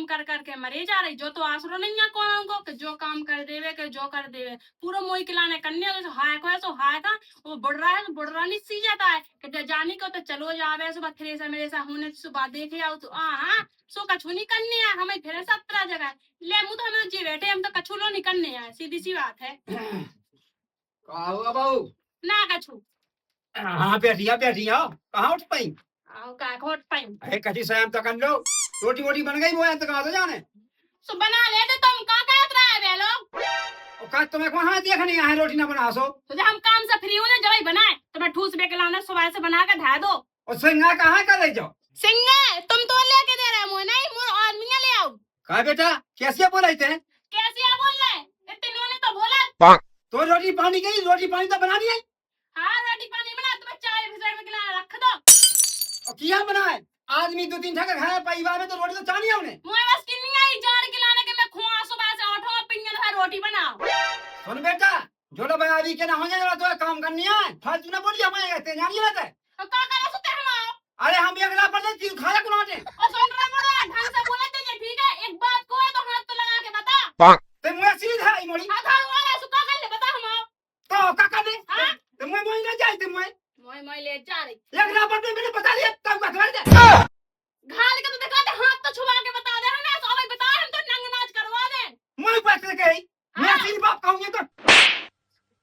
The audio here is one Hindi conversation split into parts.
कर करके मरे जा रही, जो तो आसरो नहीं है कौन को कि जो काम कर देवे के जो कर देवे, पूरा मोई खिलाने कन्या तो हाय को है, सो हाय का वो बढ़ रहा है, तो बढ़ रहा नहीं सी जाता है कि जानी को तो चलो जावे सुबह थ्रे से मेरे से होने सुबह देखे आओ तो हाँ सो कछु नहीं करने है हमें, फिर 17 जगह ले मुँह तो हमें तो जी बैठे, हम तो कछु लो नहीं करने है, सीधी सी बात है। कहाँ हुआ बहू? ना कछु हाँ बैठिया बैठिया, कहाँ उठ पाई? आओ का खोट पाई अरे कटी शाम तक कर लो, रोटी वोटी बन गई, वो अंत कहाँ तो जाने? सो बना ले तो तुम का कहत रहा है वे लोग, और का तुम्हें कौन हमें देखने आया है रोटी ना बना सो? तो जब हम काम से फ्री हो जाए जब ही बनाए तो मैं ठूस बेके लाना सुबह से बना के धा दो। और सिंगा कहाँ कर रही जाओ? सिंगे तुम तो लेके दे रहे हो नहीं, मोर आदमी ले आओ। कहा बेटा कैसे बोल रहे थे? कैसे बोल रहे इतने तो बोला तो रोटी पानी गई, रोटी पानी तो बना दिया। हाँ रोटी पानी बना, तुम्हें चाय बिस्किट में गिला रख दो। और किया बनाए आदमी 2-3 ठका खाया परिवार में, तो रोटी तो चाहनी है उन्हें। मुझे बस की नहीं आई जाड़ के लाने के, मैं खुआ सुबह से उठो पिंजन है रोटी बनाओ। सुन बेटा जोड़ा भाई अभी के ना हो जाए तो काम करनी है, फालतू ना बोलिए, हमें कहते जानिए रहते। तो का करे सुते हम आओ। अरे हम भी अगला पर तीन खाया कुनाटे और सुन रहे बड़ा ढंग से बोले दीजिए ठीक है, एक बात को है तो हाथ तो लगा के बता। ते मुझे सीधा आई मोड़ी हाथ वाला सुका कर ले बता हम आओ। तो का कर दे हां ते मुझे मोई ना जाए, ते मुझे मोय ले जा रही अगला पर मैंने बता दिया तब का कर दे घाल के तो दिखा दे, हाथ तो छुआ के बता दे, हमें तो अभी बता, हम तो नंग नाच करवा दे। मुझे पैसे गई मैं सिर्फ बाप कहूंगी तो।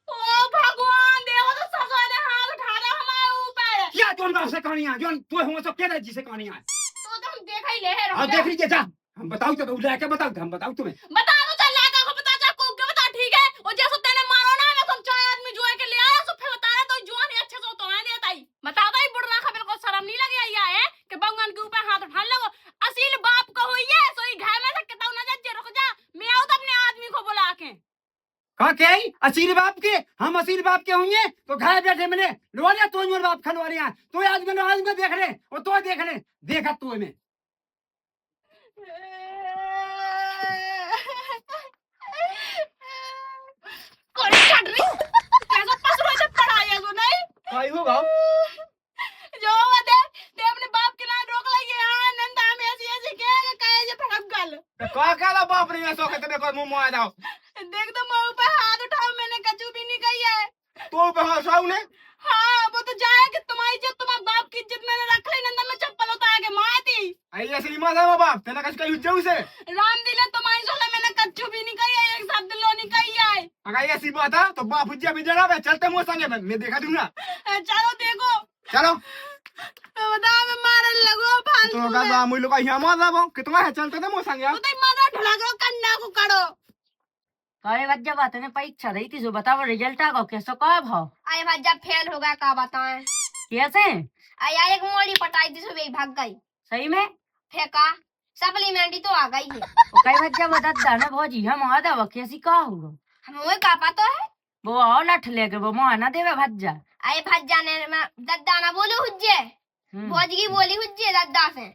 ओ भगवान देव तो ससुर ने हाथ उठा दे हमारे ऊपर। क्या जोन बाप से कहानियां जोन तू हो सब क्या जी से कहानियां तो हम देखा ही ले है। हां देख लीजिए जा, हम बताओ तो उड़ा के बताओ, हम बताओ तुम्हें बता दो चल लागा को बता जा को के बता ठीक है, और जैसे तेने मारो ना मैं तुम चार आदमी जुए के ले आया, सो फिर बता रहे तो जुआ नहीं अच्छे से तो है देता ही बता दो, बुढ़ना खबर को शर्म नहीं लगे आया है कि भगवान के ऊपर हाथ उठा लगो। असील बाप को हुई है सो ही घर में से कितना ना जा, रुक जा मैं आऊं तो अपने आदमी को बुला के। का क्या ही असील बाप के, हम असील बाप के होंगे तो घर बैठे मैंने लोरिया तो मोर बाप खलवारिया तो आज में देख रहे और तो देख रहे देखा तू में कौन छड़ रही कैसा पसरो से पड़ा है वो नहीं आई हो गाओ जो दे ते अपने बाप के नाम रोक लगे। हां नंदा में ऐसी के कहे जे भड़क गल का कहला बाप रे सो के तबे को मुंह मुआ दाओ देख तो मुंह पे हाथ उठाओ, मैंने कचू भी नहीं कही है तो पे हंसाऊ ने। हाँ वो तो जाए कि तुम्हारी इज्जत तुम्हारे बाप की इज्जत मैंने रख ली, नंदा में चप्पल उतार के मारती आई ऐसी मां दा बाप तेना कछ कही उज्जऊ से राम दिले तुम्हारी सोले मैंने कच्चू भी नहीं कही है, एक शब्द लो नहीं कही है। अगर ऐसी बात है तो बाप उज्जा भी जरा बे चलते मुंह संगे मैं देखा दूंगा। चलो देखो चलो बता मैं मारन लगो फालतू तो गादा मुई लोग यहां मार दाबो कितना है चलते तो मुंह संगे तो मारा ढला करो कन्ना को करो। अरे बच्चा बात है परीक्षा रही थी जो बताओ रिजल्ट आ गया कैसे कब हो? अरे भज्जा फेल हो गया का बताएं। कैसे? अरे एक मोड़ी पटाई थी सुबह भाग गई। सही में? फेंका सप्लीमेंट तो आ गई है। वो कई बच्चा बता दाना भौजी हम आ दवा कैसी का होगा? हम वही का पता है वो आओ लठ लेके वो मुआ ना देवे भज्जा। अरे भज्जा ने दद्दा ना बोलो हुज्जे भौजी की बोली हुज्जे दद्दा से।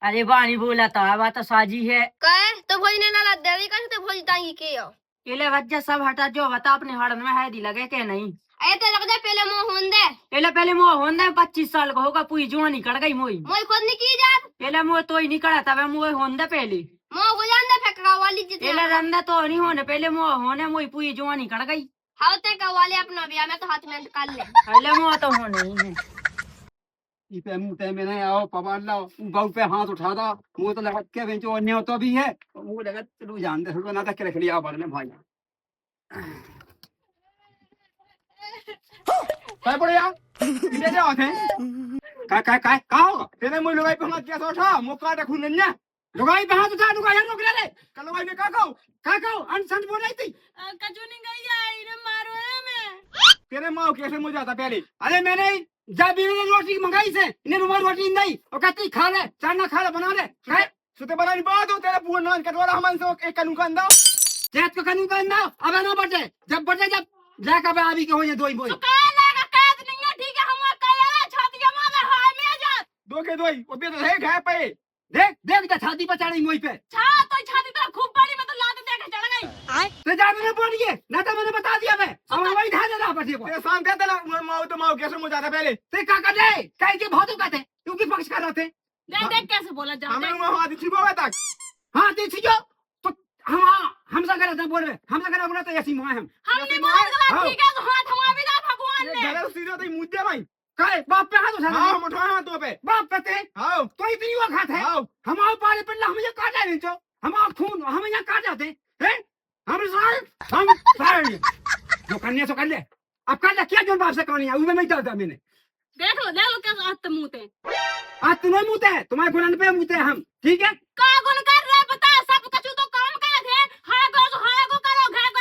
अरे बानी बोला था बात तो साजी है कहे तो भौजी ने ना देवी कैसे भौजी तांगी के हो केले भज्जा सब हटा जो बता अपने हड़न में है दी लगे के नहीं। अरे तो लग जाए पहले मुंह होन दे पहले मुँह होने 25 साल का होगा पूरी जुआ निकल गई मोई मोई खुद नहीं की जात पहले मुँह तो ही निकला तब मुँह होने पहले मुंह गुजान दे फेंका वाली जितने पहले रंदा तो नहीं होने पहले मुँह होने मोई पूरी जुआ निकल गई हाउते का वाले अपना बिया में तो हाथ में कर ले पहले मुँह तो होने ही है। इसे मुंह में नहीं आओ पवार लाओ बाऊ पे हाथ उठा दो मुंह तो लगा के बेंचो अन्य तो भी है मुंह लगा तू जान दे ना तक रख लिया बार में भाई काय पड़े यार इधर जाओ थे का होगा तेरे मुंह लगाई पे हाथ क्या उठा मुंह काट खून ना लगाई पे हाथ उठा लुगाई रोक ले कल लगाई में का कहो अनसन बोल रही थी कचू नहीं गई आई ने मारो है मैं तेरे माँ कैसे मुझे आता पहले अरे मैंने जब इन्होंने रोटी मंगाई से इन्हें रुमाल रोटी नहीं और कहती खा ले चारना खा ले बना ले खाए सुते बनानी बात हो तेरे पूरा नान कटवारा हमन से एक कानून का अंदर जेत को कानून का अंदर अब ना बटे जब जाकर बे आवी के हो ये दो ही बोई तो कह लेगा कैद नहीं है ठीक है, हम कह छाती के मारे हाय में जा दो के दोई वो भी तो है घाय पे देख छाती पर चढ़ी मोई पे तो छाती तो खूब बड़ी में तो लात दे के चढ़ गई तो जाने में पड़ गए ना तो मैंने बता दिया मैं अब वही धा देना पड़े को तेरे शाम कहते ना माओ तो माओ कैसे मुझे आता पहले ते का कर दे कह के बहुत कहते क्योंकि पक्ष कर रहे थे देख कैसे बोला जा हमें वहां हाथ छिपा हुआ तक हाँ देखी जो तो हमसे गलत बोल रहे, हमसे गलत बोला तो ऐसी माँ हम हमने बहुत गलत ठीक है तो हाथ हमारा भी ना भगवान ने गलत सीधा तो मुद्दे भाई काय बाप पे हाथ उठा हाँ हम उठाए हाथों पे बाप पे थे हाँ तो इतनी वक्त है हाँ हमारे पाले पे हम ये काटा नहीं तो हमारा खून हम यहाँ काट जाते हैं हम सारे जो करने सो कर ले अब कर ले क्या जो बाप से कहानी है वो मैं डालता मैंने देख लो क्या हाथ मुंहते आज तुम्हें मुँहते हैं तुम्हारे गुलान पे मुँहते हैं हम ठीक है का गुण कर रहे पता है सब कछु तो काम का थे हाय को करो घाय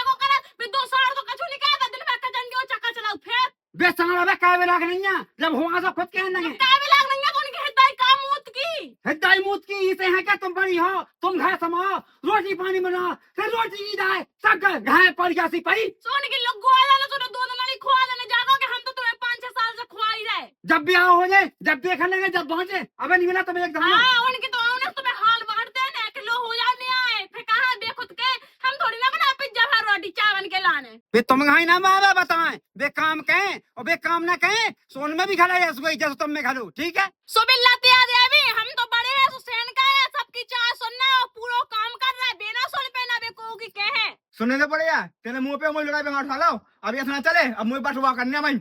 को करो फिर दो साल तो कछु नहीं कहा दिन में कजन के चक्कर चलाओ फिर बे सांगड़ा बे काय लाग नहीं है जब होगा तो खुद कहने लगे काय भी लाग नहीं है तो उनकी हिदाई का मूत की हिदाई मूत की इसे है क्या तुम बड़ी हो तुम घर समाओ रोटी पानी बनाओ फिर रोटी की दाए सब घाय पड़ गया सी पड़ी सोने की लोग गोवा जाने तो दो दिन नहीं खुआ देने जागोगे हम तो तुम्हें 5-6 साल से खुआ ही रहे जब ब्याह हो जाए जब देखने लगे जब पहुंचे अबे नहीं मिला तुम्हें एकदम हाँ उनकी तो उन्हें तुम्हें हाल बांटते हैं ना कि लो हो जाने आए फिर कहाँ बेखुद के हम थोड़ी ना बना पिज्जा भर रोटी चावल के लाने फिर तुम घाई ना मावे बताएं बे काम कहें और बे काम ना कहें सोन में भी खड़ा है जैसे तुम में खड़ो ठीक है सो बिल्लाती आ देवी हम तो बड़े हैं सुसैन का है सबकी चाय सुनना और पूरा काम कर रहा है बिना सुन पे ना बे को की कहे सुनने से पड़ेगा तेरे मुंह पे मुंह लगा पे उठा लो अब ये सुना चले अब मुंह बटवा करने भाई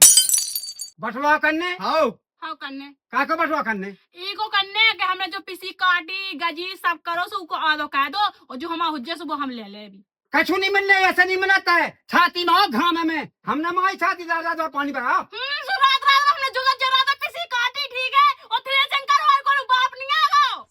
बटवा करने हाँ हाँ करने का को बटवा करने एको करने कि हमने जो पिसी काटी गजी सब करो सो उको आदो कह दो और जो हमारा हुज्जे से वो हम ले ले अभी कछु नहीं मिलने ऐसा नहीं मिलता है छाती में और घाम में हमने माई छाती ज्यादा पानी भरा सो रात हमने जो जरा था पिसी काटी ठीक है और तेरे शंकर और को बाप नहीं आगो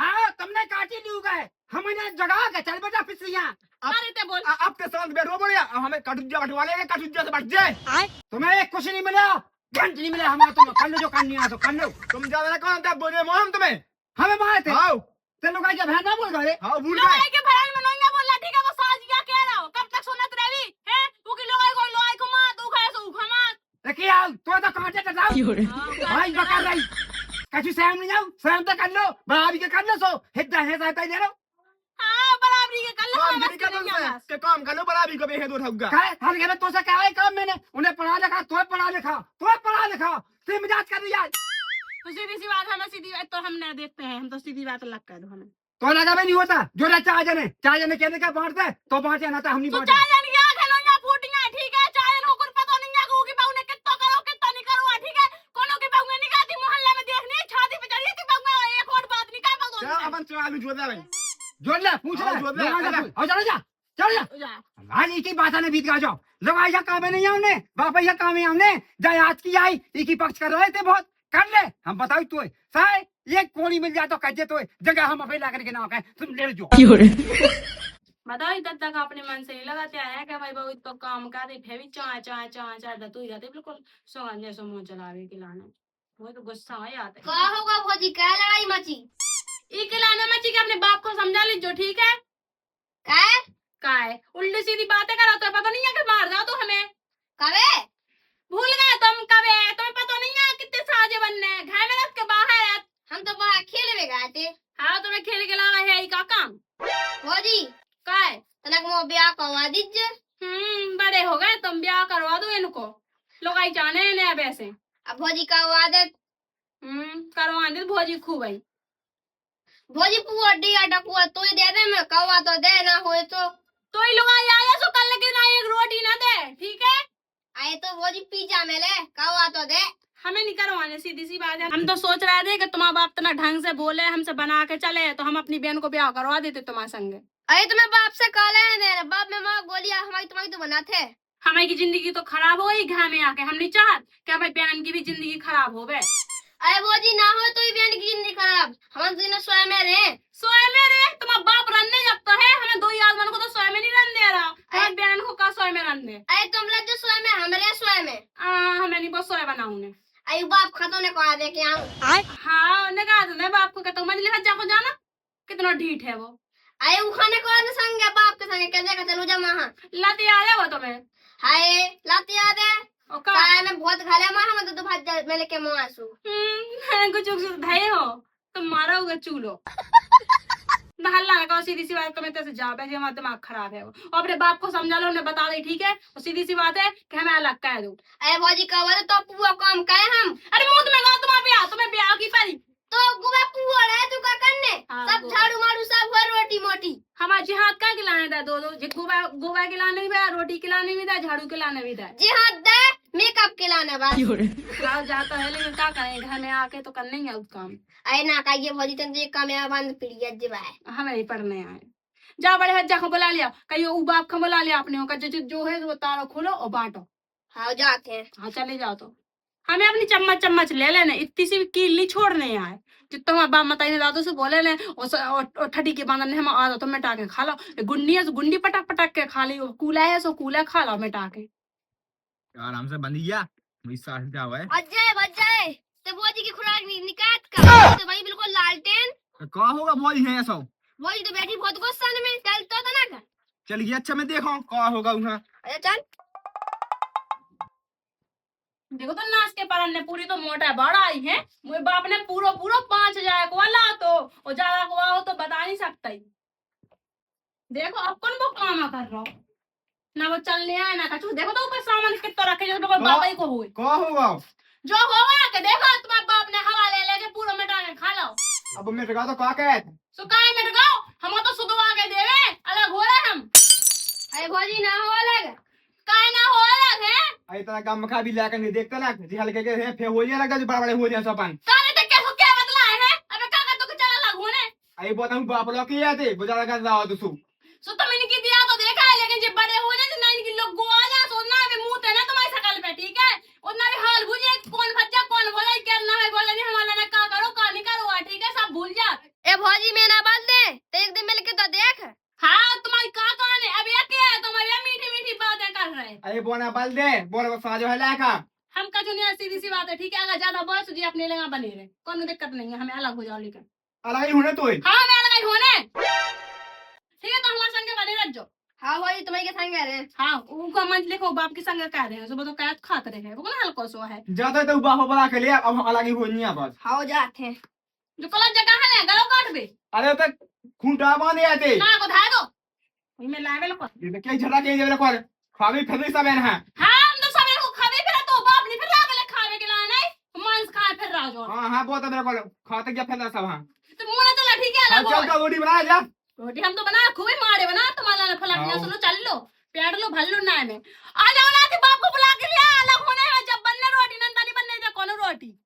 हाँ तुमने काटी ली गए हमने जगा के चल बेटा पिसिया अरे ते बोल अब के साथ बैठो बढ़िया हमें कटुज्जा बटवा लेंगे कटुज्जा से बच जाए तुम्हें कुछ नहीं मिला घंट नहीं मिला हमारा तुम कर लो जो करनी है तो कर लो तुम ज्यादा कौन था बोले हम तुम्हें हमें मारे थे हाँ ते लोग क्या बहन ना बोल गए हाँ भूल गए के भरन में नोंगा बोला ठीक है वो साज क्या कह रहा हो कब तक सुनत रही है तू की लोग को मार तू खाए सो खमा देखिए यार तो कांटे का जाओ भाई बका रही कछु सहम नहीं जाओ सहम तो कर लो बराबरी के कर लो सो हिद्दा है साथ दे लो हां बराबरी के कर लो के काम कर लो बराबरी को बेहे दो ठगगा काय हर घर में तो से क्या है काम मैंने उन्हें पढ़ा लिखा तो पढ़ा लिखा से मजाक कर रही यार तो सीधी सी बात है सीधी बात तो हम नहीं देखते हैं हम तो सीधी बात लग कर दो हमें तो लगा भी नहीं होता जो ना चार जने कहने का बांटते तो बांटे ना तो हम नहीं तो बांटते चार जन क्या खेलोंगा फूटियां ठीक है चार जन को कुछ पता नहीं है कि बाऊ ने कितना करो कितना नहीं करो ठीक है कोनो की बाऊ नहीं गाती मोहल्ले में देखनी छाती पे चढ़ी थी बाऊ एक और बात नहीं कर पाओ चल अपन चला भी जोड़ ले जोड़ ले पूछ ले आओ चल जा आज एक ही बात ने बीत गा जाओ लोग आया काम नहीं हमने बाप भैया काम है हमने जय आज की आई एक ही पक्ष कर रहे थे बहुत कर ले हम बताओ तू साय एक कोनी मिल जाए तो कह तो जगह हम अपने लाकर के ना कहे तुम ले जो बताओ इधर तक अपने मन से नहीं लगाते आया क्या भाई बाबू तो काम कर रही फिर भी चाय तू जाते बिल्कुल सोगन जैसे मुंह चलावे के लाने वो तो गुस्सा आ जाता है क्या होगा भौजी क्या लड़ाई मची ई के लाने मची के अपने बाप को समझा लीजो ठीक है क्या है उल्टी सीधी बातें करो तो पता नहीं है कि मार दो तो हमें कबे भूल गए तुम कबे तुम्हें पता नहीं है कितने साजे बनने घर में रख के बाहर हम तो बाहर खेलने गए थे हाँ तुम्हें खेल के लावा है का काम भौजी काय तनक मो ब्याह करवा दीजिए बड़े हो गए तुम ब्याह करवा दो इनको लोग आई जाने हैं अब ऐसे अब भौजी करवा दे करवा दे भौजी खूब आई भौजी पुआ डी आटा पुआ तो ही दे दे मैं करवा तो दे ना होए तो ही लोग आया सो कल लेकिन ना एक रोटी ना दे ठीक है आए तो भौजी पिज्जा में ले करवा तो दे हमें नहीं करवाने सीधी सी बात है हम तो सोच रहे थे कि तुम्हारा बाप इतना ढंग से बोले हमसे बना के चले तो हम अपनी बहन को ब्याह करवा देते तुम्हारे संग अरे तुम्हें बाप से कहा लेने दे बाप में माँ गोलियां हमारी तुम्हारी तो बना थे हमारी जिंदगी तो खराब हो गई घर में आके हम नहीं चाहत कि हमारी बहन की भी जिंदगी खराब हो गए अरे भौजी ना हो तो बहन की जिंदगी खराब हम दिन सोए में रहे तुम्हारा बाप रनने जब तो है हमें 2 आदमी को तो सोए में नहीं रन दे रहा हमारी बहन को का सोए में रन दे अरे तुम लोग जो सोए में हमारे सोए में हमें नहीं वो सोए बनाऊंगे अरे बाप खातों ने कहा दे के आऊं हाँ ने कहा था बाप को कहता मंजिल हज जाको जाना कितना ढीठ है वो अरे वो खाने को आने संग बाप के संग कह देगा चलो जा वहां लाती आ रहा वो तुम्हें हाय लाती याद है काय में बहुत घाले मां हम तो भाज मैं लेके मुंह आंसू कुछ धैर्य हो तुम मारा होगा चूलो हल्ला ना कहो सीधी सी बात तुम्हें तो जा बैठे हमारा दिमाग खराब है वो और अपने बाप को समझा लो उन्हें बता दे ठीक है और सीधी सी बात है कि हमें अलग कह दो अरे भौजी कहा तो पुआ काम कहे हम अरे मुंह तुम्हें तुम्हारे ब्याह तुम्हें ब्याह की परी तो गुबे पुआ रहे तू का करने सब झाड़ू मारू सब है, दो दो गोबर गोबर खिलाने भी है, रोटी खिलाने भी है, झाड़ू खिलाने भी है। जी हाँ दे मेकअप के लाने बाद खराब जाता है लेकिन क्या करें, घर में आके तो करना ही है उस काम। अरे ना कहिए भौजी तुम एक काम है बंद पीड़िया जब है हमें ही पढ़ने आए। जा बड़े हज्जा को बुला लिया, कहियो उ बाप को बुला लिया अपने का, जो है वो तारो खोलो और बांटो। हाँ जाते हैं। हाँ चले जाओ। तो हमें अपनी चम्मच चम्मच ले लेने, इतनी सी कीली छोड़ने आए। जितना हमारे बाप मताई ने दादू से बोले ने और ठटी के बांधने हम आ तो मिटा के खा लो। गुंडी है तो गुंडी पटक पटक के खा ली, कूला है सो कूला खा लो मिटा के। आराम से बंद गया क्या हुआ है? बच जाए तो भौजी की खुराक निकात का तो भाई बिल्कुल लालटेन। कहाँ होगा बोली है ऐसा? भौजी तो बैठी बहुत गुस्सा में चलता था ना। चलिए अच्छा मैं देखा कहाँ होगा वहाँ। अरे चल देखो तो नाच के पारन ने पूरी तो मोटा बड़ा आई है, मेरे बाप ने पूरा पूरा 5,000 को वाला तो और ज्यादा को हो तो बता नहीं सकता ही। देखो अब कौन वो काम कर रहा हो ना, वो चलने आए ना कछु। देखो तो ऊपर सामान कितना रखे जो तो बाबा ही को हुए कहाँ होगा? जो होगा के देखो तुम्हारे बाप ने हवा ले लेके पूरा मिटा के खा लो। अब मैं टका तो क्या कहते? सो काय मिट गओ, हम तो सुधवा के देवे अलग हो रहे हम। अरे भौजी ना हो अलग काय ना हो अलग है। अरे तरह का मखा भी लाकर नहीं देखता ना जी हल्के के हैं, फिर हो जाए लगा जो बड़ा बड़े हो जाए सपन। तारे तक कैसे क्या बदला है, अबे काका तो चला अलग होने। अरे बहुत हम बाप लोग किए थे गुजारा कर रहा हो तो सो तुम इनकी दिया तो देखा है, लेकिन जब बड़े हो जाए ना इनकी लोग गो आ जाए सोना भी मुंह थे ना तुम्हारी शकल पे, ठीक है। उतना भी हाल भूल जाए कौन बच्चा कौन बोला क्या ना है, बोले नहीं हमारा ने का करो का नहीं करो, ठीक है सब भूल जा। ए भौजी मैं ना बाल दे तो एक दिन मिलके तो देख। हाँ तुम्हारी का कौन है, अब ये क्या है तुम्हारी मीठी मीठी बातें कर रहे। अरे बोना बल दे बोल साजो है लाका हम का जो सीधी सी बात है, ठीक है। अगर ज्यादा बॉस जी अपने लगा बने रहे कोई दिक्कत नहीं है, हमें अलग हो जाओ लेकिन। अलग ही होने तो हाँ हमें अलग ही होने, ठीक है। तो हमारे संग बने रह जाओ। हाँ भौजी तुम्हारे के संग रहे। हाँ उनका मन लिखो बाप के संग कह रहे हैं, सुबह तो कैद खाते रहे वो ना हल्को सो है। ज्यादा तो बाप बड़ा के लिए अब हम अलग ही होनी है बस। हाँ जाते हैं। जो कलर जगह है गलो काट दे अरे तक खूंटा बांधे आते ना को धा दो मैं लावे को। ये तो क्या झटा के जेबे को खावी फिर सब है ना। हाँ हम तो समय को खावे फिर तो बाप नहीं फिर आगे खावे के लाना नहीं मांस खाए फिर रह जाओ। हां बहुत मेरे को खाते क्या फिर सब। हां तो मुंह ना चला ठीक है हां अलग चल का रोटी बना जा। रोटी हम तो बना खूब मारे बना तुम्हारा ना फला के सुनो चल लो पेड़ लो भल लो ना में आ जाओ ना कि बाप को बुला के लिया अलग होने में जब बनने रोटी नंदा नहीं बनने दे कौन रोटी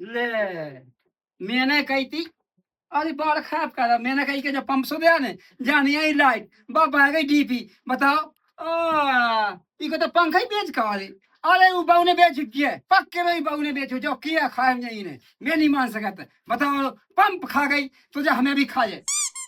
ले मैंने कही थी अरे बाल खराब करा, मैंने कही कि जब पंप सो दिया ने जानी आई लाइट बाबा आ गई डीपी बताओ इको तो पंखा ही बेच खा रही। अरे वो बहू ने बेच चुकी है पक्के में बहू ने बेचो जो किया खाए नहीं ने मैं नहीं मान सकता। बताओ पंप खा गई तो जो हमें भी खा जाए।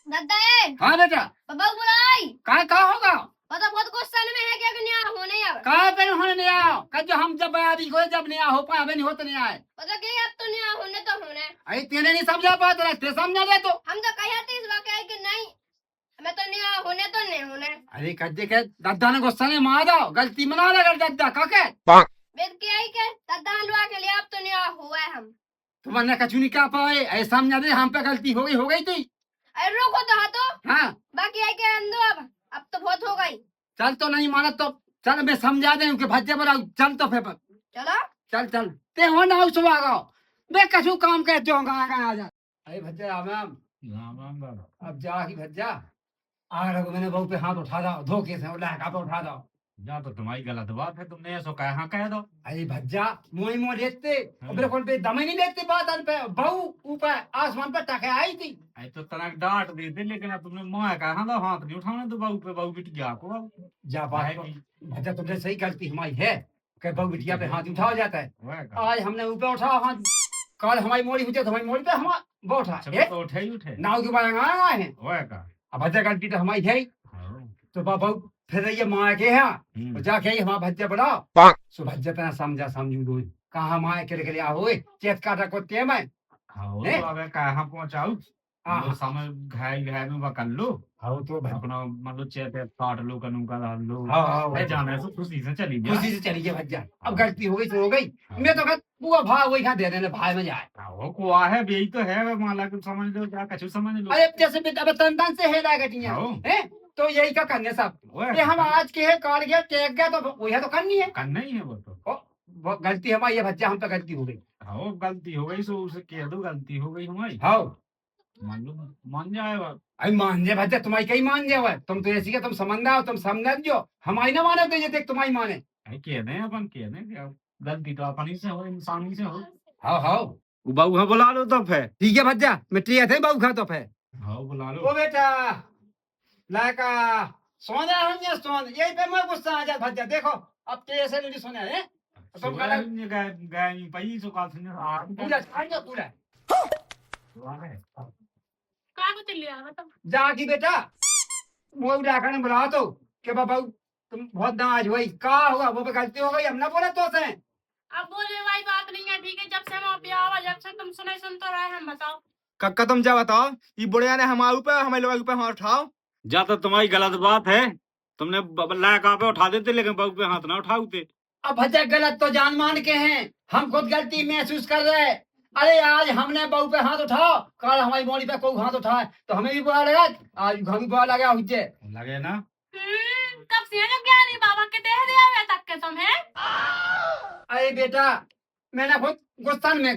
दादा हाँ बेटा बाबा बुलाई का होगा पता बहुत गुस्सा में है क्या नहीं होने अब कहा पे होने नहीं आओ कह जो हम जब अभी को जब नहीं हो पाए अभी नहीं होते नहीं आए। पता क्या अब तो नहीं होने तो होने। अरे तेने नहीं समझा पाया तेरे समझा दे तो हम तो कहे थे इस वाकई कि नहीं हमें तो नहीं होने तो नहीं होने। अरे कज्जे के दादा ने गुस्सा ने मार दो गलती मना लगा दादा का के वेद के आई के दादा हलवा के लिए अब तो नहीं हुआ है हम तुमने कछु नहीं कह पाए ऐसा समझा दे हम पे गलती हो गई थी। अरे रोको तो हाथों हाँ बाकी आई के अंदो अब तो बहुत हो गई। चल तो नहीं माना तो चल मैं समझा दे उनके भज्जे पर चल तो फिर चलो चल चल ते हो ना सुबह गो मैं कछु काम कहते हो आ जा। अरे भज्जे राम राम अब जा ही भज्जा आ रहा मैंने बहू पे हाथ उठा दो धोखे से लहका पे उठा दो जा तो तुम्हारी गलत बात है, तुमने ऐसा कहा हाँ कह दो। अरे भज्जा मोई मोह देखते बिल्कुल पे दम ही नहीं देखते बात पे बहू ऊपर आसमान पर टके आई थी। आई तो तनक डांट देते लेकिन अब तुमने मुँह कहा दो हाथ नहीं उठाने तो बहू पे बहू बिट गया को जा बात भज्जा तुमने सही गलती हमारी है कि बहू बिटिया पे हाथ उठाया जाता है। आज हमने ऊपर उठा हाथ कल हमारी मोड़ी हुई तो हमारी मोड़ी पे हमारा वो उठा उठे ही उठे नाव के बारे में आए हैं। अब भज्जा गलती तो हमारी है तो बहू फिर ये माँ के यहाँ जाके हमारा भज्जा बढ़ाओ सो भज्जा तना समझा समझू रोज कहा माँ के लिए आओ चेत काटा को ते मैं अबे कहाँ पहुंचाऊ समय घायल घायल में बकल लो हाँ तो अपना मतलब चेत काट लो कनू का डाल लो हाँ जाने से खुशी से चली गई खुशी से चली गई भज्जा। अब गलती हो गई तो हो गई मैं तो पूरा भाव वही खा दे देने भाई में जाए वो कुआ है यही तो है माला को समझ लो क्या कछु समझ लो। अरे जैसे अब तन से है लागटियां हैं तो यही का करने सब ये हम आज के है काट गया टेक गया तो वही तो करनी है करना ही है वो तो वो गलती हमारी ये भज्जा हम पे गलती हो गई। हाँ गलती हो गई सो उसे कह दो गलती हो गई हमारी। हाँ मान लो मान जाएगा। अरे मान जाए भज्जा, तुम्हारी कहीं मान जाए, तुम तो ऐसी का तुम समझना हो, तुम समझ जो हमारी ना माने तो ये देख तुम्हारी माने। कह दें अपन कह दें क्या गलती तो अपनी से हो, इंसानी से हो। हाँ बाबू हाँ बुला लो तो फिर। ठीक है भज्जा, मिट्टी थे बाबू खा तो फिर। हाँ बुला लो। ओ बेटा लाका सोना हम ये सोन यही पे मैं गुस्सा आ जा भज्जा, देखो अब तो ऐसे नहीं सोना है तुम सुबह कल ये गए गए नहीं पाई सो काल सुन आ पूरा छाड़ दो पूरा। का को चिल्लिया बता। जाकी बेटा वो लाका ने बुला तो कि बाबा तुम बहुत नाराज हुई, का हुआ वो पे गलती हो गई, हम ना बोला तो से। अब बोले भाई बात नहीं है, ठीक है, जब से हम ब्याह हुआ जब से तुम सुने सुन तो रहे, हम बताओ। कक्का तुम जा बताओ, ये बुढ़िया ने हमारे ऊपर हमारे लोगों के ऊपर हाथ उठाओ। जा तो तुम्हारी गलत बात है, तुमने लायक पे उठा देते लेकिन बहू पे हाथ ना उठाते। अब भज्जा गलत तो जान मान के हैं, हम खुद गलती महसूस कर रहे हैं। अरे आज हमने बहू पे हाथ उठाओ, कल हमारी बोली पे कोई हाथ उठाए तो हमें भी बुरा लगा, आज घर भी बुरा लगा हुज्जे। लगे ना कब से जो ज्ञानी बाबा के दे दिया हुआ तक के तुम्हें। अरे बेटा मैंने खुद गुस्सा में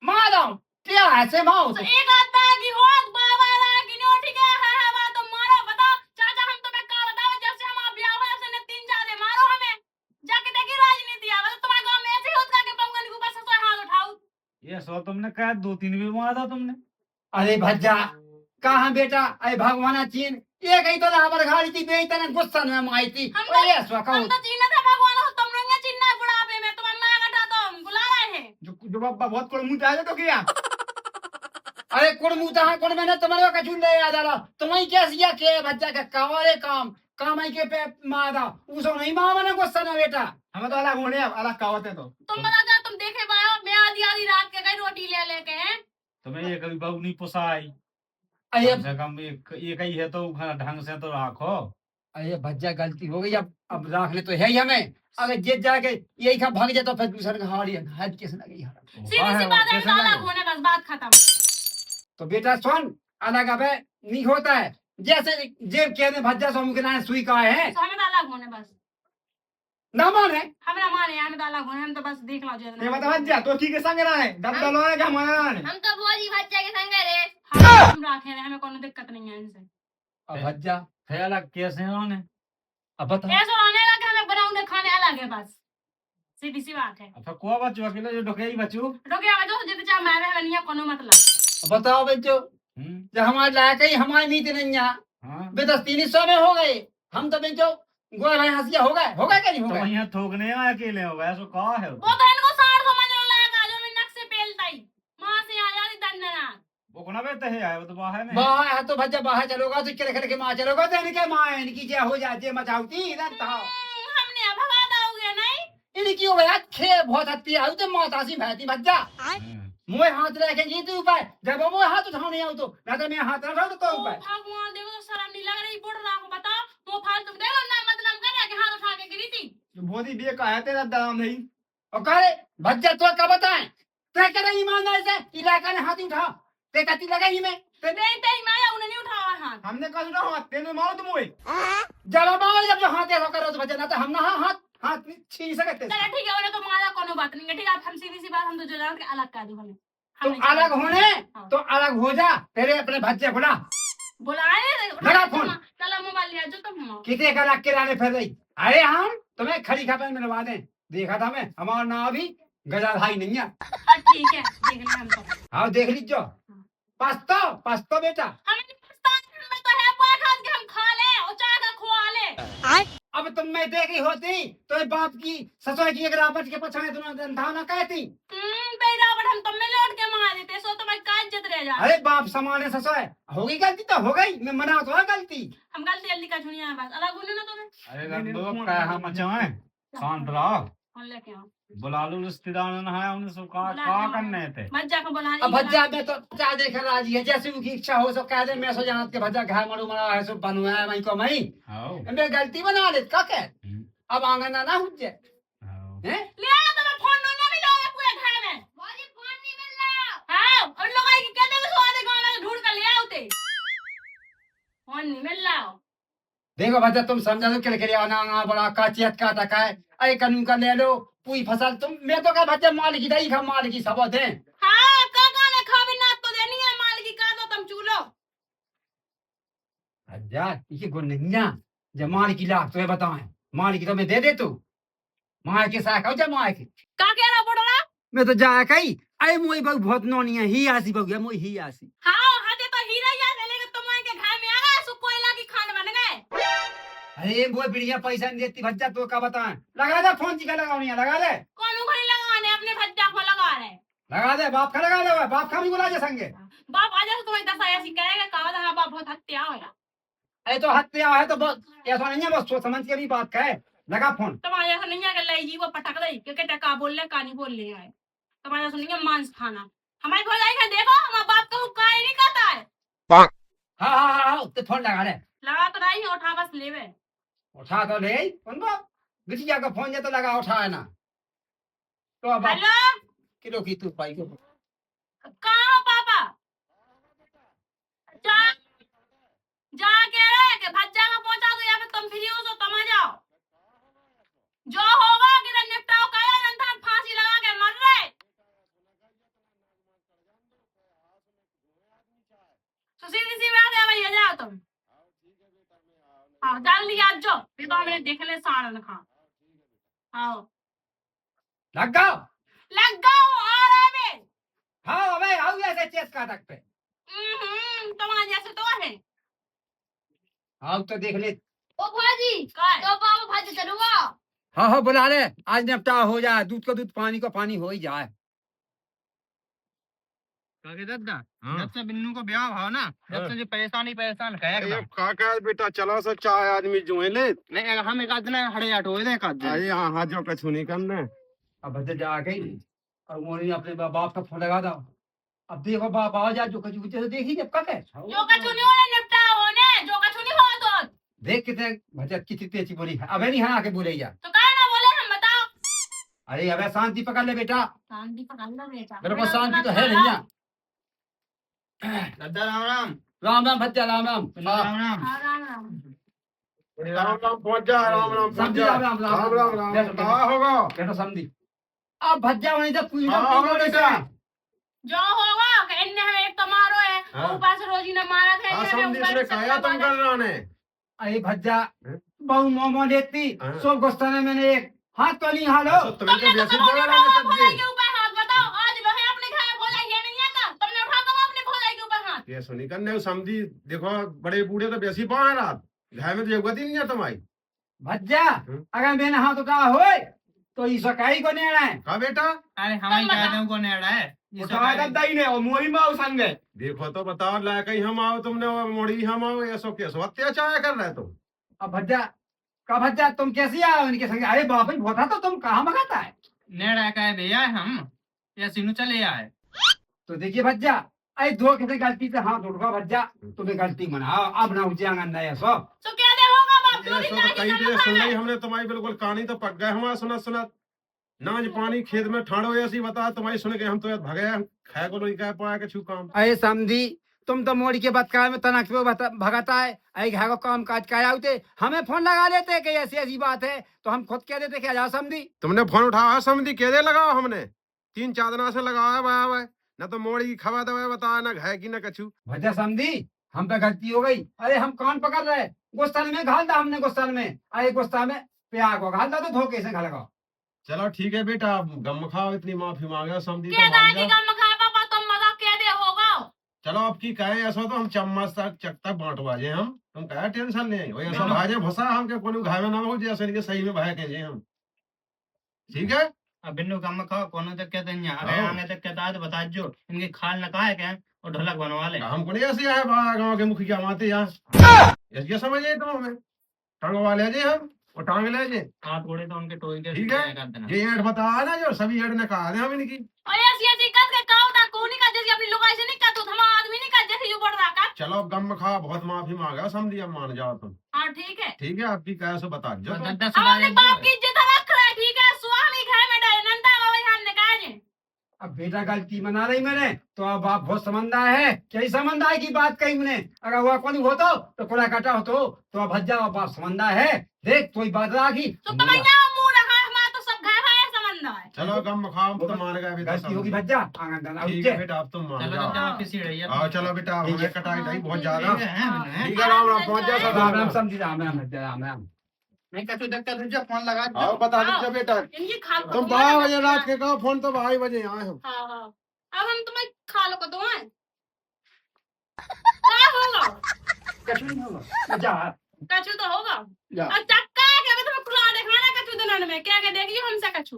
मारा क्या ऐसे माओ तो एक आता है कि हो बाबा है कि नहीं, ठीक है बात तुम मारो, बताओ चाचा हम तुम्हें का बताओ, जब से हम ब्याह हुआ जब से ने 3 जादे मारो हमें, जाके देखी राजनीति आवे तो तुम्हारे गांव में ऐसे ही होता कि बंगन के ऊपर से हाथ उठाओ। ये सो तुमने कहा 2-3 भी मारा था तुमने। अरे भज्जा कहाँ बेटा, अरे भगवान चीन ये कहीं तो लाबर घाड़ी थी बेटा ने गुस्सा में माई थी। अरे हम तो चीना था भगवान हो, तुम लोग चिन्ना बुढ़ापे में तुम्हारे मां का तो हम बुला रहे हैं। जो बाबा बहुत कोई मुंह चाहे तो किया। अरे कुड़ मुता है कुड़ मैंने तुम्हारे का चुन ले याद आ रहा तुम्हें कैसे के भज्जा का कावारे काम आई के पे मारा उसो नहीं मां मैंने गुस्सा ना बेटा। हमें तो अलग होने अलग कहावत है तो। तुम बता दो, तुम देखे पाए मैं आधी आधी रात के गई रोटी ले लेके हैं। तुम्हें ये कभी बहू नहीं पुसाई, अरे कम से कम एक ही है तो ढंग से तो रखो। अरे भज्जा गलती हो गई, अब राखने तो है ही हमें, अगर जीत जाके यही खा भाग जाए तो फिर दूसरे का हार हाथ कैसे लगी यार। सीधी सी बात है, अलग होने बस बात खत्म। तो बेटा सुन अलग अब नहीं होता है, जैसे जेब कहने भज्जा सो मुमकिन है सुई का है तो हमें तो अलग होने बस, ना माने हमरा माने हमें तो अलग होने, हम तो बस देख लो जो ये बता जा तो ठीक है संग रहा है दब दलो है क्या हमारा है। हम तो भोजी भज्जा के संग रहे। हम रखे हैं, हमें कोनो दिक्कत नहीं है इनसे। अब भज्जा फिर अलग कैसे होने। अब बता ऐसा आने लगा हमें बनाउने खाने अलग है बस, सीधी सी बात है। अच्छा को बच्चो अकेले जो ढोके ही बच्चो। रोके आवे तो जित चाहे मारे है नहीं कोनो मतलब। बताओ बच्चो जब हमारे लायक ही हमारी नीति नहीं है हाँ बेदस 300 में हो गए, हम तो बेचो गोया भाई हंसिया हो गए क्या नहीं हो तो गए। यहाँ थोकने आए अकेले हो गए, ऐसा कहा है। वो तो इनको 60 समझ लो लगा जो मैं नक्शे पेलताई मां से आ जाती दंडना। वो कोना बेते है आए वो तो बाहर में। बाहर है तो भज्जा बाहर चलोगा तो खेल खेल के माँ चलोगा तो इनके माँ इनकी क्या हो जाती है मचाउती इधर तो हमने भगा दोगे नहीं। इनकी हो गया खे बहुत हत्ती आई तो मौतासी भैती भज्जा मुँह हाथ रखे जी तू ऊपर जब वो हाथ उठाने आओ तो ना तो मैं हाथ रखा तो ओ ऊपर। भगवान देखो तो शर्म नहीं लग रही, बुढ़ रहा हूं बताओ वो फालतू देखो ना मतलब कर रहा कि हाथ उठा के गिरी थी। बहुत ही बे का है तेरा दाम नहीं। और करे भज्जा तो क्या बताएं ते करे ईमानदारी से इलाका ने हाथ उठा ते कति लगा ही में ते तेरी माया उन्हें नहीं उठाया हाथ। हमने कहा सुना हाथ तेरे मारो तुम हुए जब जब जो हाथ ऐसा करो तो भज्जा ना तो हम ना हाथ छीन सकते चलो ठीक है, उन्हें तो मारा कोनो बात नहीं है, ठीक है आप हम सीधी सी बात हम तो जो जानते अलग कर दो हमें। तो अलग होने तो अलग हो जा तेरे अपने भज्जे बुला बुलाए लगा फोन। चलो मोबाइल लिया जो तुम कितने का लग किराने फिर रही अरे हम तुम्हें खड़ी खपे मिलवा दें देखा था मैं हमारा नाम अभी गजा भाई नहीं है। ठीक है देख ले हम तो हाँ देख लीजिए पस्तो बेटा हमें पाकिस्तान में तो है पाक हाथ के हम खा ले और चाय का खुआ ले। अब तुम मैं देखी होती तो बाप की ससुर की अगर आपस के पछाए तुम ना कहती बेटा बट हम तुम में लौट के मार देते सो तुम्हारी का इज्जत रह जाए। अरे बाप समाने ससुर होगी गलती तो हो गई मैं मना तो है गलती हम गलती जल्दी का छुनिया बस अलग होने ना तुम्हें। अरे रंदो का हम मचाए शांत रहो, फोन लेके आओ बुला लो रिश्तेदार ने है उन्हें सब का करने थे। मज्जा को बुला अब भज्जा में तो चाह देकर राजी है जैसे उनकी इच्छा हो सो कह दे मैं सो जानत के भज्जा घर मरू मरा है सो बनवाया मैं को मैं आओ मैं गलती बना ले का कह अब आंगन ना हुज्जे आओ हैं ले आओ तो मैं फोन नहीं मिलोगे पूरे घर में। भोजी फोन नहीं मिल रहा। हां और लोग आई के कहते हैं सो आधे गांव में ढूंढ कर ले आओ ते फोन नहीं मिल रहा। देखो भज्जा तुम समझा दो के आना बड़ा काचियत का तक है अरे कानून का ले लो पूरी फसल तुम मैं तो कह भज्जा माल की दही खा माल की सब दे। हां काका ने खा भी ना तो देनी है माल की का दो तुम चूलो हजार इसे को नहीं जब माल की लाख तो बताए माल की तो मैं दे दे तू मार के साथ जब मार के का कह रहा बोल रहा मैं तो जा कही अरे मोई बहु बहुत नोनी है ही आसी बहु गया मोई ही आसी हाँ हाथे तो हीरा याद है लेकिन तुम के घर में आ गए सो कोयला की खान बन गए। अरे वो बढ़िया पैसा नहीं देती भज्जा तो का बताए लगा दे फोन चिका लगानी है लगा दे कौन उखड़ी लगाने अपने भज्जा को लगा रहे लगा दे बाप का लगा दे बाप का भी बुला जा संगे बाप आ जाए तो तुम्हें दस ऐसी कहेगा कहा था बाप बहुत हत्या होया अरे तो हत्या है तो बस ऐसा नहीं है बस सोच समझ के भी बात कहे लगा फोन तुम्हारे ऐसा नहीं है कि ले जी वो पटक दई कि कहते का बोल ले का नहीं बोल ले आए तुम्हारे ऐसा नहीं है मांस खाना हमारी भौजाई है देखो हमारा बाप का हुक्का ही नहीं कहता है। हाँ तो फोन लगा दे लगा तो रही है उठा बस लेवे उठा तो ले उनको बिटिया का फोन जे तो लगा उठा है ना तो अब हेलो किलो की तू पाई को कहाँ हो पापा जा जा कह रहे कि भज्जा का पहुंचा दो या फिर तुम फ्री हो तो तुम आ जाओ जो होगा कि निपटाओ कया नंदा फांसी लगा के मर रहे तो सीधी सी बात है भैया जाओ तुम हाँ जल्दी आ जाओ फिर तो हमने देख ले साड़न खा आओ लग आ रहे बे हाँ अबे आओ ऐसे चेस का तक पे तुम्हारे जैसे तो है आओ तो देख ले ओ भौजी काय तो पापा भाजी चलूगा हाँ बुला ले आज निपटा हो जाए दूध का दूध पानी का पानी हो ही जाए काके दादा जब से बिन्नू को ब्याह हुआ ना जब से जो परेशान कहे काका बेटा चलो सो चाय आदमी जो है ले नहीं हम एक आदमी हड़े आठ हो दे काद अरे हाँ जो कछु नहीं करना अब बच्चे जा गई और मोनी अपने बाप का फोन लगा दो अब देखो बाप आ जाए जो कछु कुछ देखी जब कक है जो कछु नहीं होने निपटा होने जो कछु नहीं हो तो देख कितने बचत कितनी तेजी बोली है अबे नहीं हाँ आके बोले या तो काय ना बोले हम बताओ अरे अबे शांति पकड़ ले बेटा शांति पकड़ लो बेटा मेरे पास शांति तो है नहीं दादा राम राम राम राम भज्जा राम राम राम राम हाँ, राम राम राम राम पहुंच जा राम राम पहुंच समझी जा राम राम राम राम राम कहाँ होगा बेटा समझी अब भज्जा वहीं से पूरी हाँ, होगा बेटा जो होगा कि इनने हमें एक तो मारो है हाँ। ऊपर से रोजी ने मारा था हाँ इनने हमें समझी ऊपर इसने से कहा तुम मारा। कर रहा ने अरे भज्जा बहु मोमो देती हाँ। सो गुस्सा ने मैंने एक हाथ तो नहीं हालो तुम्हें तो तुमने वैसे तो बोला कभी रहा उठाओ तब भौजाई के के ऊपर हाथ बताओ आज लोहे अपने घर में भौजाई है नहीं आता तुमने उठा कब अपने भौजाई के ऊपर हाथ ये सुनी करने समझी देखो बड़े बूढ़े तो वैसे पाए रात घर में तो जरूरत ही नहीं है तुम्हारी भज्जा अगर मैंने हाथ उठा होए तो ये सकाई को नहीं है कहा बेटा अरे हमारी कहने को नेड़ा है उठा दादा ही ने और मोरी माऊ संग है देखो तो बताओ लायक ही हम आओ तुमने और मोड़ी हम आओ ऐसो कैसो अत्याचार कर रहे तुम अब भज्जा का भज्जा तुम कैसे आए उनके संग अरे बाप रे बहुत तो तुम कहाँ मंगाता है नेड़ा का है भैया हम या सिनू चले आए तो देखिए भज्जा अरे दो किसी गलती से हाथ उठा भज्जा तुम्हें गलती मनाओ अब ना उठे आंगन है सब तो क्या दे होगा बाप जो ये भी सो तो कहीं चाहिए दे सुन ली हमने तुम्हारी बिल्कुल कहानी तो पक गए हमारा सुना सुना नाज पानी खेत में ठाड़ो ऐसी बता तुम्हारी सुन के हम तो भगे खाए को नहीं कह पाया के छू काम अरे समझी तुम तो मोड़ी के बतकार में तनाक पे भगाता है अरे घर को काम काज कर आते हमें फोन लगा लेते कि ऐसी ऐसी बात है तो हम खुद कह देते कि आजा समझी तुमने फोन उठाया समझी कह दे लगाओ हमने 3-4 दिन से लगाया भाई न तो मोड़ी की खबर दवा बताया ना घाय की न कछु भज्जा समझी हम पे गलती हो गई अरे हम कान पकड़ रहे गुस्तान में घाल दा हमने गुस्तान में अरे गुस्सा में प्यार को घाल दा तो धोखे से घाल लगाओ चलो ठीक है बेटा आप गम खाओ इतनी माफी मांगे समझी क्या तो मान दादी जाओ। का मखा पापा तुम मजा क्या दे होगा चलो अब की कहे ऐसा तो हम चम्मच तक चक तक बांटवा जे हम तुम कहे टेंशन नहीं वही ऐसा भाजे भसा हम के कोनो घाय में ना हो जैसे इनके सही में भाई के जे हम ठीक है अब बिन्नू कम खाओ कोनो तक कहते हैं अरे हाँ। आगे तक कहता है तो बता जो इनकी खाल न कहा है क्या और ढोलक बनवा ले हमको नहीं ऐसे आए गाँव के मुखिया माते यहाँ ये समझिए तुम हमें टंगवा ले जे हम और टांग ले जे हाथ थोड़े तो उनके टोई के ठीक है कर देना ये ऐड बताया ना जो सभी ऐड ने कहा दे हम इनकी और ऐसी ऐसी कर के काऊ ता कोनी का जैसे अपनी लुगाई से नहीं का तो हम आदमी नहीं का जैसे जो बढ़ रहा का चलो अब गम खा बहुत माफी मांगा समझी अब मान जाओ तुम हां ठीक है ठीक है आपकी कहे सो बता जो तुम। दद्दा हम अपने बाप की इज्जत रख रहे ठीक है स्वामी घर में डाले नंदा बाबा यहाँ ने कहा जे अब बेटा गलती मना रही मैंने तो अब आप बहुत समझदार है क्या समझदार की बात कही मैंने अगर हुआ कौन हो तो कोड़ा काटा हो तो अब भज्जा अब आप समझदार है देख कोई बात राखी तो तुम्हारा मुंह रखा है हमारा तो सब घर है समझ धंधा है। चलो कम खाओ तो मान गए बेटा गलती होगी सब। भज्जा आंगन दाना ठीक उज्जे है बेटा अब तुम मान चलो जाओ। जब किसी रही आओ चलो बेटा अब हमें कटाई नहीं बहुत ज्यादा। हाँ। ठीक है राम राम पहुंच जा सब राम राम समझी राम राम राम राम। मैं कछु देखता तुझे फोन लगा आओ बता दीजिए बेटा इनकी खाल को तुम दूंगा 12 ना, बजे रात के कहो फोन तो 2 बजे आए हम। हाँ हाँ अब हम तुम्हें खाल को दूंगा क्या होगा कछु नहीं होगा जा कछु तो होगा जा। अब चक्का है क्या तुम्हें खुला देखना ना कछु दिनन में क्या क्या देखियो हमसे कछु